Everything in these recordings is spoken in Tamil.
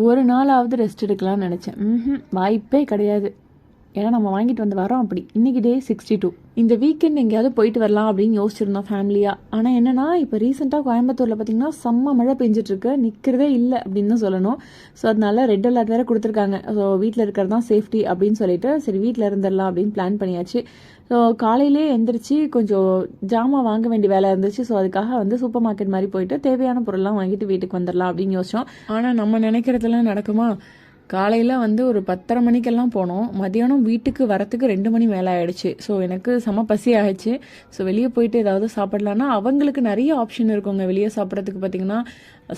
ஒரு நாளாவது ரெஸ்ட் எடுக்கலாம்னு நினச்சேன். வாய்ப்பே கிடையாது. ஏன்னா நம்ம வாங்கிட்டு வந்து வரோம் அப்படி. இன்றைக்கி டே 62. இந்த வீக்கெண்ட் எங்கேயாவது போயிட்டு வரலாம் அப்படின்னு யோசிச்சிருந்தோம் ஃபேமிலியாக. ஆனால் என்னென்னா இப்போ ரீசெண்டாக கோயம்புத்தூரில் பார்த்திங்கன்னா செம்ம மழை பெஞ்சிட்ருக்கு, நிற்கிறதே இல்லை அப்படின்னு தான் சொல்லணும். ஸோ அதனால ரெட் அலர்ட் வேறு கொடுத்துருக்காங்க. ஸோ வீட்டில் இருக்கிறது தான் சேஃப்டி அப்படின்னு சொல்லிட்டு சரி வீட்டில் இருந்துடலாம் அப்படின்னு பிளான் பண்ணியாச்சு. ஸோ காலையிலே எந்திரிச்சு கொஞ்சம் ஜாமான் வாங்க வேண்டிய வேலை இருந்துச்சு. ஸோ அதுக்காக வந்து சூப்பர் மார்க்கெட் மாதிரி போயிட்டு தேவையான பொருள்லாம் வாங்கிட்டு வீட்டுக்கு வந்துடலாம் அப்படின்னு யோசிச்சோம். ஆனால் நம்ம நினைக்கிறதுலாம் நடக்குமா? காலையில் வந்து ஒரு 10:30 மணிக்கெல்லாம் போனோம். மதியானம் வீட்டுக்கு வரத்துக்கு 2 மணி மேலே ஆகிடுச்சு. ஸோ எனக்கு செம பசி ஆகிடுச்சு. ஸோ வெளியே போயிட்டு ஏதாவது சாப்பிட்லான்னா அவங்களுக்கு நிறைய ஆப்ஷன் இருக்குங்க வெளியே சாப்பிட்றதுக்கு. பார்த்திங்கன்னா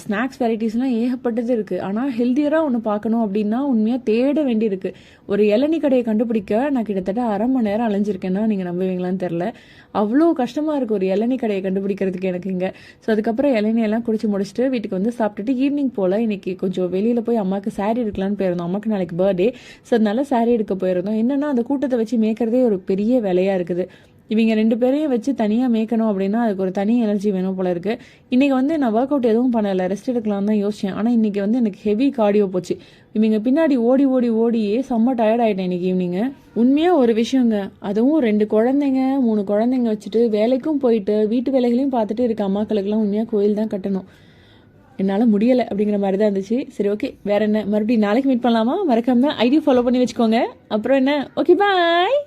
ஸ்நாக்ஸ் வெரைட்டிஸ்லாம் ஏகப்பட்டது இருக்குது. ஆனால் ஹெல்த்தியராக ஒன்று பார்க்கணும் அப்படின்னா உண்மையாக தேட வேண்டியிருக்கு. ஒரு இளநீ கடையை கண்டுபிடிக்க நான் கிட்டத்தட்ட 1/2 மணி நேரம் அலைஞ்சிருக்கேன்னா நீங்கள் நம்புவீங்களான்னு தெரில. அவ்வளோ கஷ்டமாக இருக்குது ஒரு இளநீ கடையை கண்டுபிடிக்கிறதுக்கு எனக்கு இங்கே. ஸோ அதுக்கப்புறம் இளநியெல்லாம் குடிச்சு முடிச்சுட்டு வீட்டுக்கு வந்து சாப்பிட்டுட்டு ஈவினிங் போல் இன்றைக்கி கொஞ்சம் வெளியில் போய் அம்மாவுக்கு சாரீ எடுக்கலான்னு போயிருந்தோம். அம்மாவுக்கு நாளைக்கு பர்த்டே. ஸோ அதனால சாரீ எடுக்க போயிருந்தோம். என்னென்னா அந்த கூட்டத்தை வச்சு மேய்க்கிறதே ஒரு பெரிய வேலையாக இருக்குது. இவங்க 2 பேரையும் வச்சு தனியாக மேய்க்கணும் அப்படின்னா அதுக்கு ஒரு தனி எனர்ஜி வேணும் போல இருக்குது. இன்றைக்கி வந்து நான் ஒர்க் அவுட் எதுவும் பண்ணலை, ரெஸ்ட் எடுக்கலான்னு தான் யோசித்தேன். ஆனால் இன்றைக்கி வந்து எனக்கு ஹெவி கார்டியோ போச்சு. இவங்க பின்னாடி ஓடி ஓடி ஓடியே செம்ம டயர்ட் ஆகிட்டேன் இன்றைக்கி ஈவினிங்கு. உண்மையாக ஒரு விஷயங்க, அதுவும் 2 குழந்தைங்க 3 குழந்தைங்க வச்சுட்டு வேலைக்கும் போயிட்டு வீட்டு வேலைகளையும் பார்த்துட்டு இருக்க அம்மாக்களுக்கெல்லாம் உண்மையாக கோயில் தான் கட்டணும். என்னால் முடியலை அப்படிங்கிற மாதிரி தான் இருந்துச்சு. சரி ஓகே, வேறு என்ன, மறுபடியும் நாளைக்கு மீட் பண்ணலாமா? மறக்காமல் ஐடி ஃபாலோ பண்ணி வச்சுக்கோங்க. அப்புறம் என்ன, ஓகே பாய்.